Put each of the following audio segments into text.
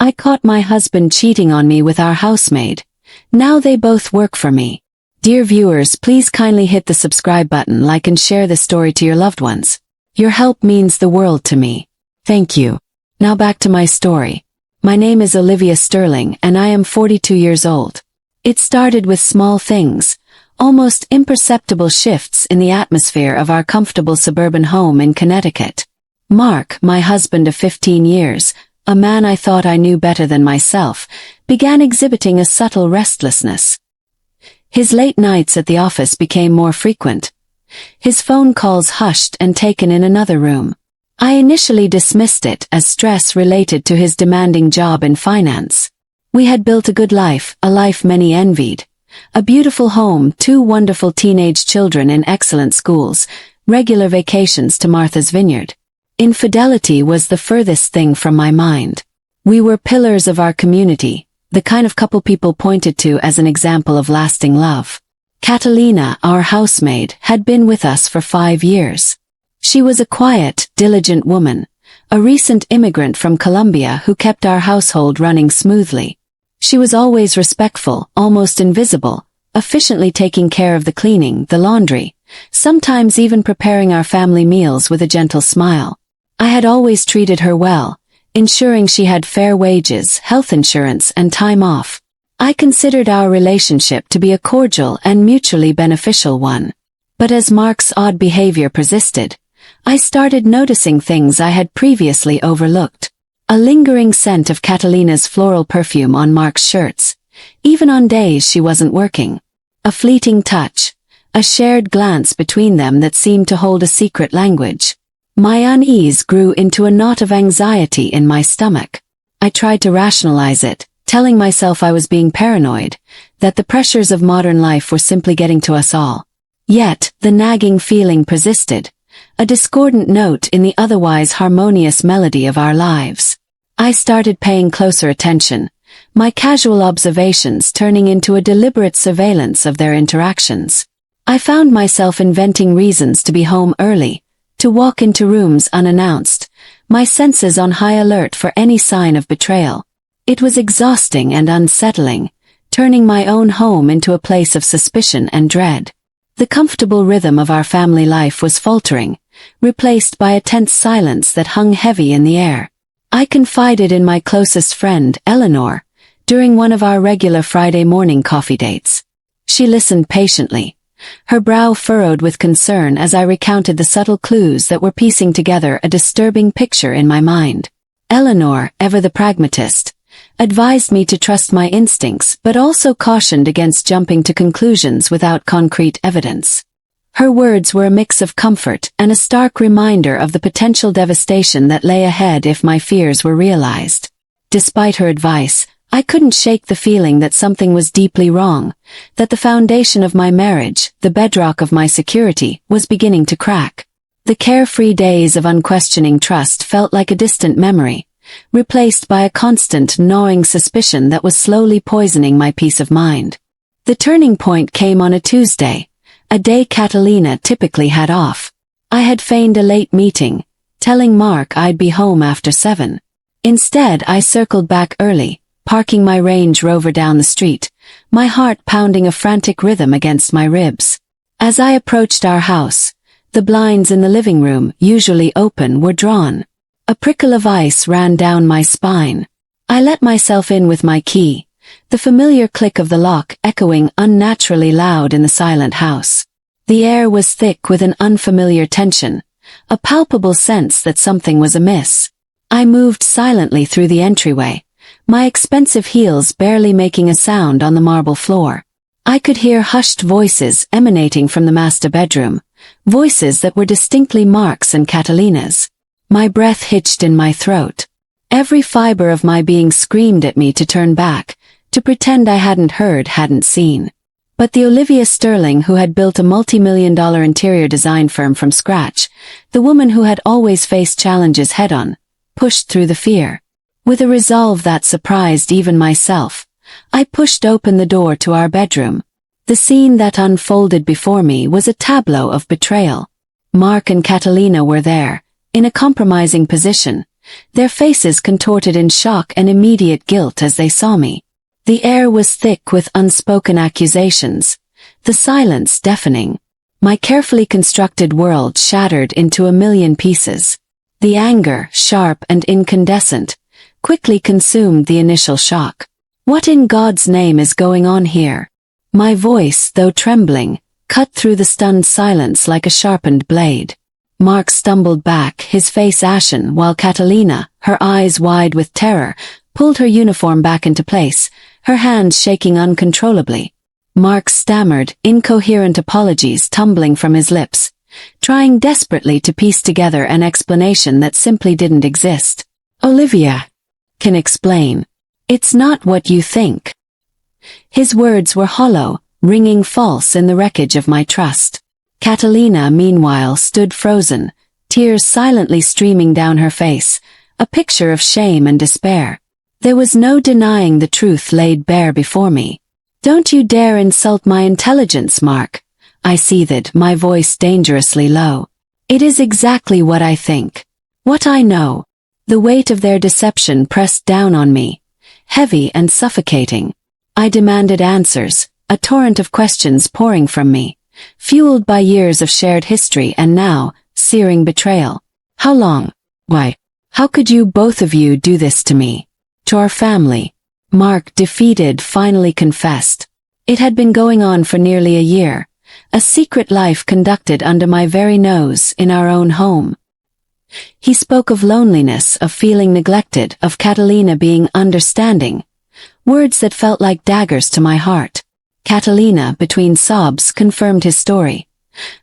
I caught my husband cheating on me with our housemaid. Now they both work for me. Dear viewers, please kindly hit the subscribe button, like and share this story to your loved ones. Your help means the world to me. Thank you. Now back to my story. My name is Olivia Sterling and I am 42 years old. It started with small things, almost imperceptible shifts in the atmosphere of our comfortable suburban home in Connecticut. Mark, my husband of 15 years, a man I thought I knew better than myself, began exhibiting a subtle restlessness. His late nights at the office became more frequent. His phone calls hushed and taken in another room. I initially dismissed it as stress related to his demanding job in finance. We had built a good life, a life many envied. A beautiful home, 2 wonderful teenage children in excellent schools, regular vacations to Martha's Vineyard. Infidelity was the furthest thing from my mind. We were pillars of our community, the kind of couple people pointed to as an example of lasting love. Catalina, our housemaid, had been with us for 5 years. She was a quiet, diligent woman, a recent immigrant from Colombia who kept our household running smoothly. She was always respectful, almost invisible, efficiently taking care of the cleaning, the laundry, sometimes even preparing our family meals with a gentle smile. I had always treated her well, ensuring she had fair wages, health insurance, and time off. I considered our relationship to be a cordial and mutually beneficial one. But as Mark's odd behavior persisted, I started noticing things I had previously overlooked. A lingering scent of Catalina's floral perfume on Mark's shirts, even on days she wasn't working. A fleeting touch, a shared glance between them that seemed to hold a secret language. My unease grew into a knot of anxiety in my stomach. I tried to rationalize it, telling myself I was being paranoid, that the pressures of modern life were simply getting to us all. Yet, the nagging feeling persisted, a discordant note in the otherwise harmonious melody of our lives. I started paying closer attention, my casual observations turning into a deliberate surveillance of their interactions. I found myself inventing reasons to be home early, to walk into rooms unannounced, my senses on high alert for any sign of betrayal. It was exhausting and unsettling, turning my own home into a place of suspicion and dread. The comfortable rhythm of our family life was faltering, replaced by a tense silence that hung heavy in the air. I confided in my closest friend, Eleanor, during one of our regular Friday morning coffee dates. She listened patiently, her brow furrowed with concern as I recounted the subtle clues that were piecing together a disturbing picture in my mind. Eleanor, ever the pragmatist, advised me to trust my instincts but also cautioned against jumping to conclusions without concrete evidence. Her words were a mix of comfort and a stark reminder of the potential devastation that lay ahead if my fears were realized. Despite her advice, I couldn't shake the feeling that something was deeply wrong, that the foundation of my marriage, the bedrock of my security, was beginning to crack. The carefree days of unquestioning trust felt like a distant memory, replaced by a constant gnawing suspicion that was slowly poisoning my peace of mind. The turning point came on a Tuesday, a day Catalina typically had off. I had feigned a late meeting, telling Mark I'd be home after 7. Instead, I circled back early, parking my Range Rover down the street, my heart pounding a frantic rhythm against my ribs. As I approached our house, the blinds in the living room, usually open, were drawn. A prickle of ice ran down my spine. I let myself in with my key, the familiar click of the lock echoing unnaturally loud in the silent house. The air was thick with an unfamiliar tension, a palpable sense that something was amiss. I moved silently through the entryway, my expensive heels barely making a sound on the marble floor. I could hear hushed voices emanating from the master bedroom, voices that were distinctly Mark's and Catalina's. My breath hitched in my throat. Every fiber of my being screamed at me to turn back, to pretend I hadn't heard, hadn't seen. But the Olivia Sterling who had built a multi-million-dollar interior design firm from scratch, the woman who had always faced challenges head-on, pushed through the fear. With a resolve that surprised even myself, I pushed open the door to our bedroom. The scene that unfolded before me was a tableau of betrayal. Mark and Catalina were there, in a compromising position, their faces contorted in shock and immediate guilt as they saw me. The air was thick with unspoken accusations, the silence deafening. My carefully constructed world shattered into a million pieces. The anger, sharp and incandescent, quickly consumed the initial shock. What in God's name is going on here? My voice, though trembling, cut through the stunned silence like a sharpened blade. Mark stumbled back, his face ashen, while Catalina, her eyes wide with terror, pulled her uniform back into place, her hands shaking uncontrollably. Mark stammered, incoherent apologies tumbling from his lips, trying desperately to piece together an explanation that simply didn't exist. Olivia can explain. It's not what you think. His words were hollow, ringing false in the wreckage of my trust. Catalina, meanwhile, stood frozen, tears silently streaming down her face, a picture of shame and despair. There was no denying the truth laid bare before me. "Don't you dare insult my intelligence, Mark," I seethed, my voice dangerously low. "It is exactly what I think. What I know." The weight of their deception pressed down on me, heavy and suffocating. I demanded answers, a torrent of questions pouring from me, fueled by years of shared history and now, searing betrayal. "How long? Why? How could you, both of you, do this to me? To our family?" Mark, defeated, finally confessed. It had been going on for nearly a year, a secret life conducted under my very nose in our own home. He spoke of loneliness, of feeling neglected, of Catalina being understanding, words that felt like daggers to my heart. Catalina, between sobs, confirmed his story,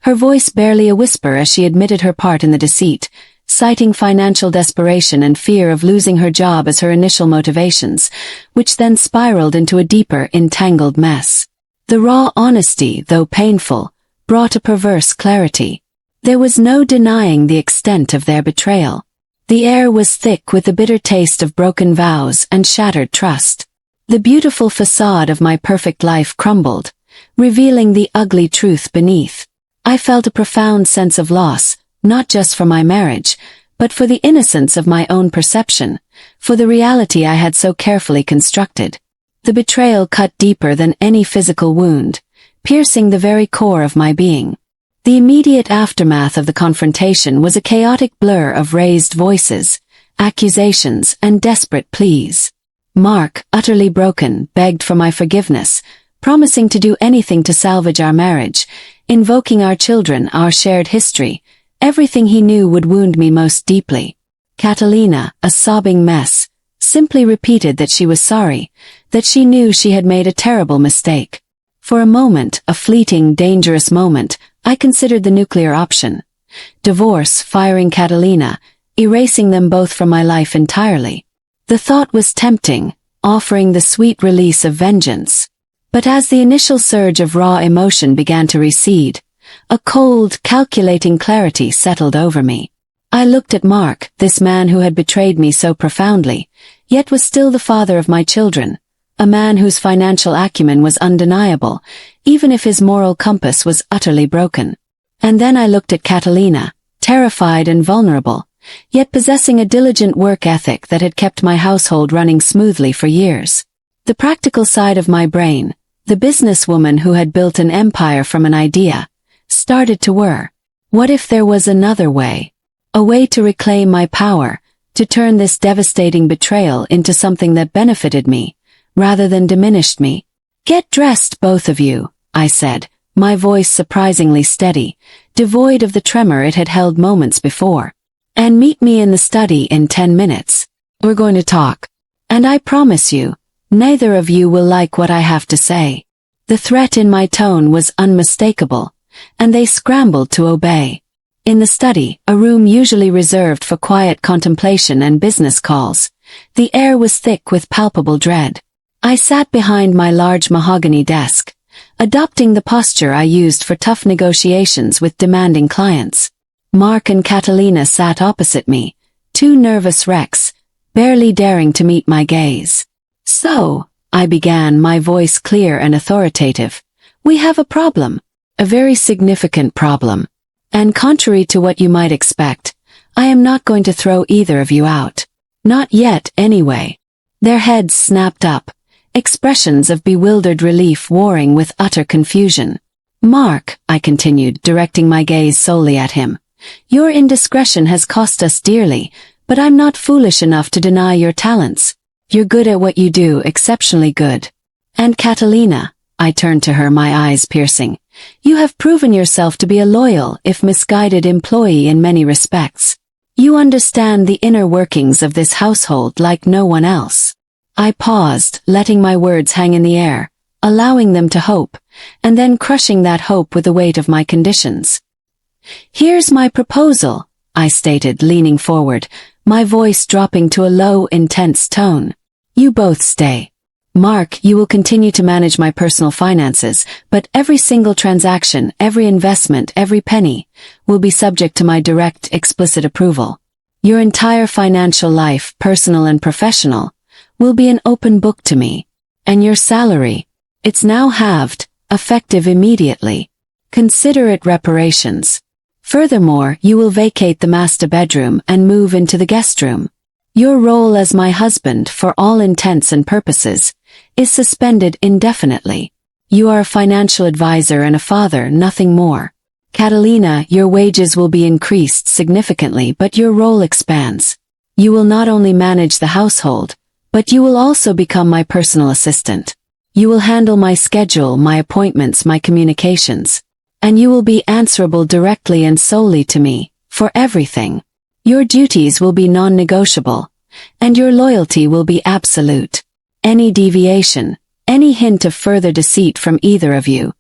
her voice barely a whisper as she admitted her part in the deceit, citing financial desperation and fear of losing her job as her initial motivations, which then spiraled into a deeper, entangled mess. The raw honesty, though painful, brought a perverse clarity. There was no denying the extent of their betrayal. The air was thick with the bitter taste of broken vows and shattered trust. The beautiful facade of my perfect life crumbled, revealing the ugly truth beneath. I felt a profound sense of loss, not just for my marriage, but for the innocence of my own perception, for the reality I had so carefully constructed. The betrayal cut deeper than any physical wound, piercing the very core of my being. The immediate aftermath of the confrontation was a chaotic blur of raised voices, accusations, and desperate pleas. Mark, utterly broken, begged for my forgiveness, promising to do anything to salvage our marriage, invoking our children, our shared history. Everything he knew would wound me most deeply. Catalina, a sobbing mess, simply repeated that she was sorry, that she knew she had made a terrible mistake. For a moment, a fleeting, dangerous moment, I considered the nuclear option. Divorce, firing Catalina, erasing them both from my life entirely. The thought was tempting, offering the sweet release of vengeance. But as the initial surge of raw emotion began to recede, a cold, calculating clarity settled over me. I looked at Mark, this man who had betrayed me so profoundly, yet was still the father of my children, a man whose financial acumen was undeniable, even if his moral compass was utterly broken. And then I looked at Catalina, terrified and vulnerable, yet possessing a diligent work ethic that had kept my household running smoothly for years. The practical side of my brain, the businesswoman who had built an empire from an idea, started to whir. What if there was another way? A way to reclaim my power, to turn this devastating betrayal into something that benefited me, rather than diminished me. "Get dressed, both of you," I said, my voice surprisingly steady, devoid of the tremor it had held moments before. "And meet me in the study in 10 minutes. We're going to talk. And I promise you, neither of you will like what I have to say." The threat in my tone was unmistakable, and they scrambled to obey. In the study, a room usually reserved for quiet contemplation and business calls, the air was thick with palpable dread. I sat behind my large mahogany desk, adopting the posture I used for tough negotiations with demanding clients. Mark and Catalina sat opposite me, two nervous wrecks, barely daring to meet my gaze. "So," I began, my voice clear and authoritative, "we have a problem. A very significant problem. And contrary to what you might expect, I am not going to throw either of you out. Not yet, anyway. Their heads snapped up, expressions of bewildered relief warring with utter confusion. Mark, I continued, directing my gaze solely at him. Your indiscretion has cost us dearly, but I'm not foolish enough to deny your talents. You're good at what you do, exceptionally good. And Catalina, I turned to her, my eyes piercing. You have proven yourself to be a loyal, if misguided employee in many respects. You understand the inner workings of this household like no one else. I paused, letting my words hang in the air, allowing them to hope, and then crushing that hope with the weight of my conditions. Here's my proposal, I stated, leaning forward, my voice dropping to a low, intense tone. You both stay. Mark, you will continue to manage my personal finances, but every single transaction, every investment, every penny, will be subject to my direct, explicit approval. Your entire financial life, personal and professional, will be an open book to me. And your salary, it's now halved, effective immediately. Consider it reparations. Furthermore, you will vacate the master bedroom and move into the guest room. Your role as my husband, for all intents and purposes, is suspended indefinitely. You are a financial advisor and a father, nothing more. Catalina, your wages will be increased significantly, but your role expands. You will not only manage the household, but you will also become my personal assistant. You will handle my schedule, my appointments, my communications. And you will be answerable directly and solely to me, for everything. Your duties will be non-negotiable, and your loyalty will be absolute. Any deviation, any hint of further deceit from either of you,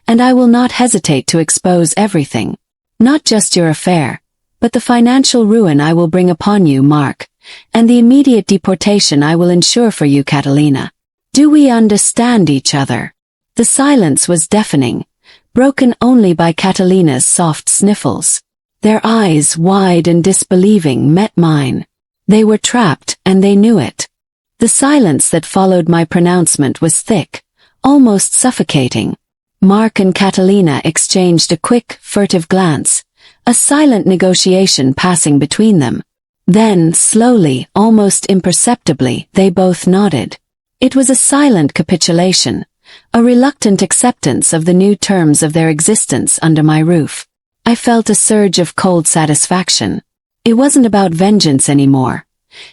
and I will not hesitate to expose everything. Not just your affair, but the financial ruin I will bring upon you, Mark, and the immediate deportation I will ensure for you, Catalina. Do we understand each other? The silence was deafening, broken only by Catalina's soft sniffles. Their eyes, wide and disbelieving, met mine. They were trapped, and they knew it. The silence that followed my pronouncement was thick, almost suffocating. Mark and Catalina exchanged a quick, furtive glance, a silent negotiation passing between them. Then, slowly, almost imperceptibly, they both nodded. It was a silent capitulation, a reluctant acceptance of the new terms of their existence under my roof. I felt a surge of cold satisfaction. It wasn't about vengeance anymore.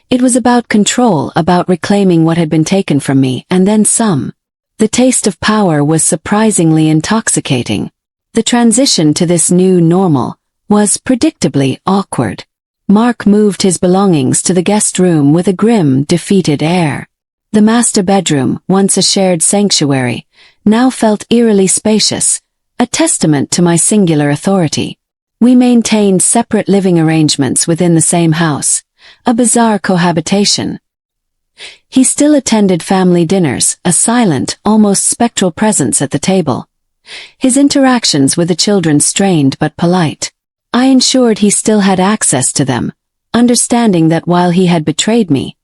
It was about control, about reclaiming what had been taken from me, and then some. The taste of power was surprisingly intoxicating. The transition to this new normal was predictably awkward. Mark moved his belongings to the guest room with a grim, defeated air. The master bedroom, once a shared sanctuary, now felt eerily spacious, a testament to my singular authority. We maintained separate living arrangements within the same house, a bizarre cohabitation. He still attended family dinners, a silent, almost spectral presence at the table. His interactions with the children strained but polite. I ensured he still had access to them, understanding that while he had betrayed me,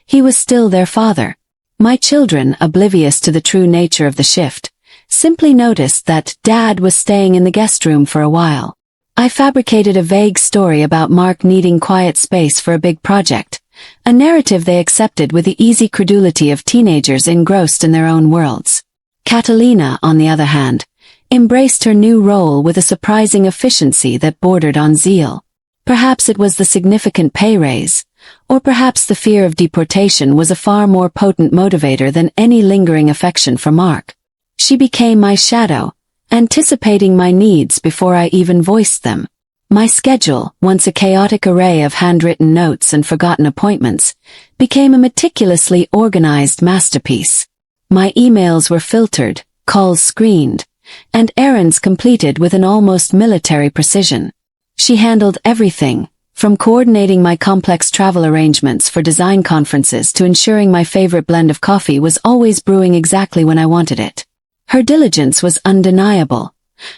he was still their father. My children, oblivious to the true nature of the shift, simply noticed that Dad was staying in the guest room for a while. I fabricated a vague story about Mark needing quiet space for a big project, a narrative they accepted with the easy credulity of teenagers engrossed in their own worlds. Catalina, on the other hand, embraced her new role with a surprising efficiency that bordered on zeal. Perhaps it was the significant pay raise, or perhaps the fear of deportation was a far more potent motivator than any lingering affection for Mark. She became my shadow, anticipating my needs before I even voiced them. My schedule, once a chaotic array of handwritten notes and forgotten appointments, became a meticulously organized masterpiece. My emails were filtered, calls screened, and errands completed with an almost military precision. She handled everything, from coordinating my complex travel arrangements for design conferences to ensuring my favorite blend of coffee was always brewing exactly when I wanted it. Her diligence was undeniable,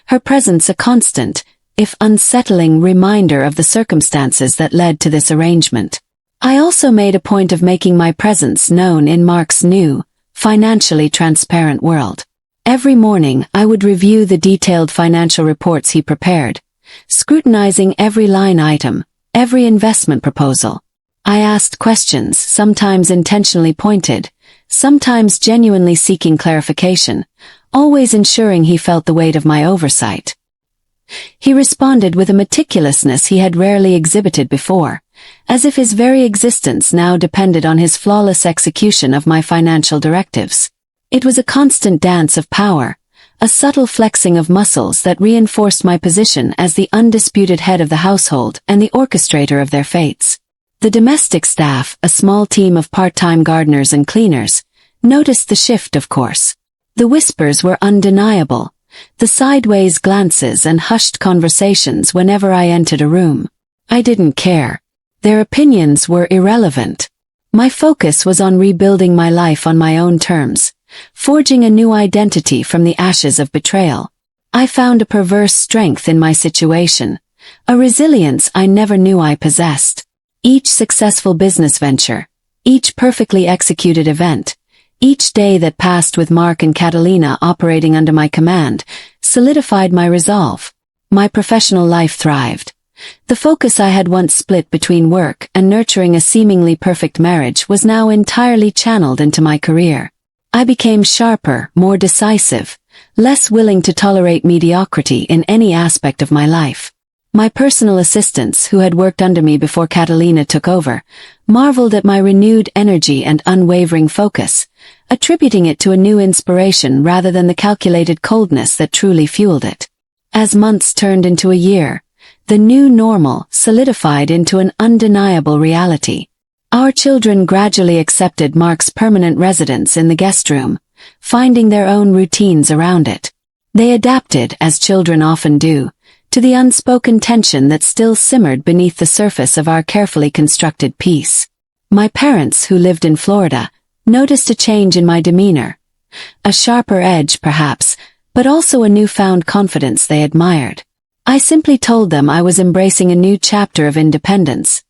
her presence a constant, if unsettling, reminder of the circumstances that led to this arrangement. I also made a point of making my presence known in Mark's new, financially transparent world. Every morning I would review the detailed financial reports he prepared, scrutinizing every line item, every investment proposal. I asked questions, sometimes intentionally pointed, sometimes genuinely seeking clarification, always ensuring he felt the weight of my oversight. He responded with a meticulousness he had rarely exhibited before, as if his very existence now depended on his flawless execution of my financial directives. It was a constant dance of power, a subtle flexing of muscles that reinforced my position as the undisputed head of the household and the orchestrator of their fates. The domestic staff, a small team of part-time gardeners and cleaners, noticed the shift, of course. The whispers were undeniable, the sideways glances and hushed conversations whenever I entered a room. I didn't care. Their opinions were irrelevant. My focus was on rebuilding my life on my own terms, forging a new identity from the ashes of betrayal. I found a perverse strength in my situation, a resilience I never knew I possessed. Each successful business venture, each perfectly executed event, each day that passed with Mark and Catalina operating under my command, solidified my resolve. My professional life thrived. The focus I had once split between work and nurturing a seemingly perfect marriage was now entirely channeled into my career. I became sharper, more decisive, less willing to tolerate mediocrity in any aspect of my life. My personal assistants, who had worked under me before Catalina took over, marveled at my renewed energy and unwavering focus, attributing it to a new inspiration rather than the calculated coldness that truly fueled it. As months turned into a year, the new normal solidified into an undeniable reality. Our children gradually accepted Mark's permanent residence in the guest room, finding their own routines around it. They adapted, as children often do, to the unspoken tension that still simmered beneath the surface of our carefully constructed peace. My parents, who lived in Florida, noticed a change in my demeanor. A sharper edge, perhaps, but also a newfound confidence they admired. I simply told them I was embracing a new chapter of independence,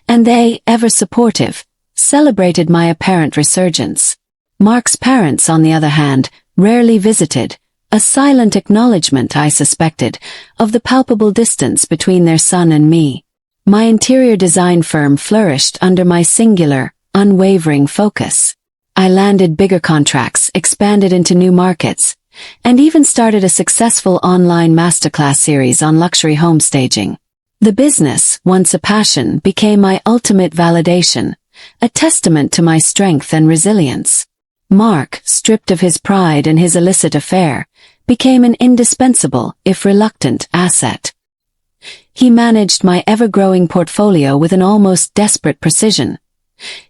and they, ever supportive, celebrated my apparent resurgence. Mark's parents, on the other hand, rarely visited, a silent acknowledgement, I suspected, of the palpable distance between their son and me. My interior design firm flourished under my singular, unwavering focus. I landed bigger contracts, expanded into new markets, and even started a successful online masterclass series on luxury home staging. The business, once a passion, became my ultimate validation, a testament to my strength and resilience. Mark, stripped of his pride and his illicit affair, became an indispensable, if reluctant, asset. He managed my ever-growing portfolio with an almost desperate precision,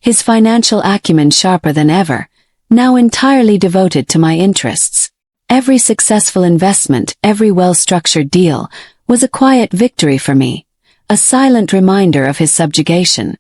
his financial acumen sharper than ever, now entirely devoted to my interests. Every successful investment, every well-structured deal, was a quiet victory for me, a silent reminder of his subjugation.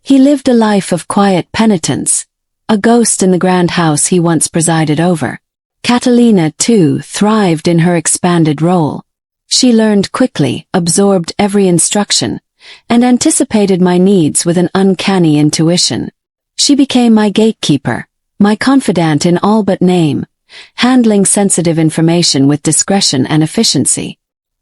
He lived a life of quiet penitence, a ghost in the grand house he once presided over. Catalina, too, thrived in her expanded role. She learned quickly, absorbed every instruction, and anticipated my needs with an uncanny intuition. She became my gatekeeper, my confidant in all but name, handling sensitive information with discretion and efficiency.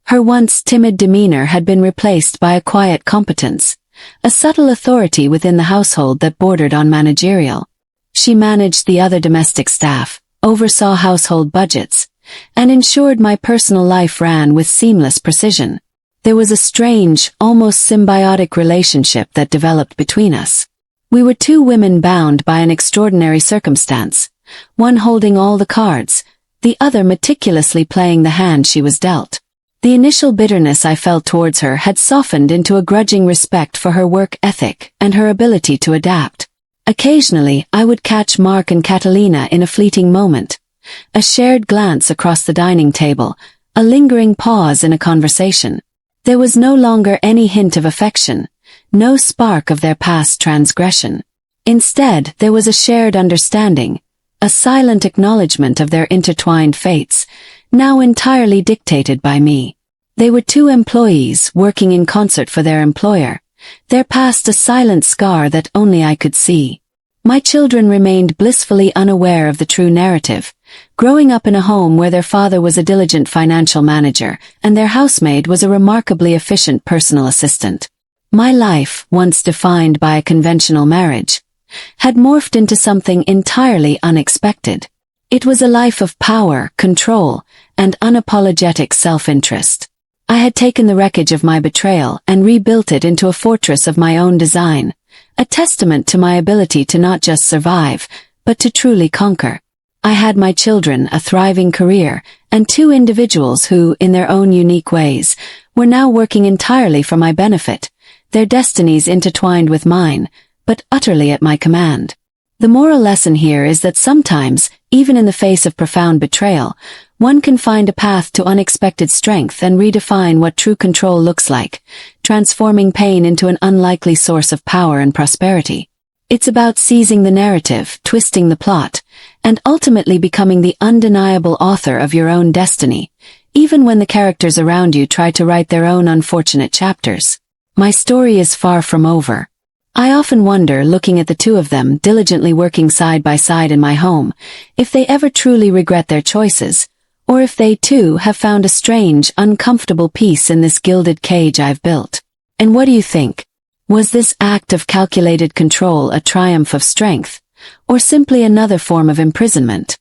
Her once timid demeanor had been replaced by a quiet competence, a subtle authority within the household that bordered on managerial. She managed the other domestic staff, oversaw household budgets, and ensured my personal life ran with seamless precision. There was a strange, almost symbiotic relationship that developed between us. We were two women bound by an extraordinary circumstance, one holding all the cards, the other meticulously playing the hand she was dealt. The initial bitterness I felt towards her had softened into a grudging respect for her work ethic and her ability to adapt. Occasionally, I would catch Mark and Catalina in a fleeting moment, a shared glance across the dining table, a lingering pause in a conversation. There was no longer any hint of affection, no spark of their past transgression. Instead, there was a shared understanding, a silent acknowledgement of their intertwined fates, now entirely dictated by me. They were two employees working in concert for their employer, their past a silent scar that only I could see. My children remained blissfully unaware of the true narrative, growing up in a home where their father was a diligent financial manager and their housemaid was a remarkably efficient personal assistant. My life, once defined by a conventional marriage, had morphed into something entirely unexpected. It was a life of power, control, and unapologetic self-interest. I had taken the wreckage of my betrayal and rebuilt it into a fortress of my own design, a testament to my ability to not just survive, but to truly conquer. I had my children, a thriving career, and two individuals who, in their own unique ways, were now working entirely for my benefit, their destinies intertwined with mine, but utterly at my command. The moral lesson here is that sometimes, even in the face of profound betrayal, one can find a path to unexpected strength and redefine what true control looks like, transforming pain into an unlikely source of power and prosperity. It's about seizing the narrative, twisting the plot, and ultimately becoming the undeniable author of your own destiny, even when the characters around you try to write their own unfortunate chapters. My story is far from over. I often wonder, looking at the two of them diligently working side by side in my home, if they ever truly regret their choices, or if they too have found a strange, uncomfortable peace in this gilded cage I've built. And what do you think? Was this act of calculated control a triumph of strength, or simply another form of imprisonment?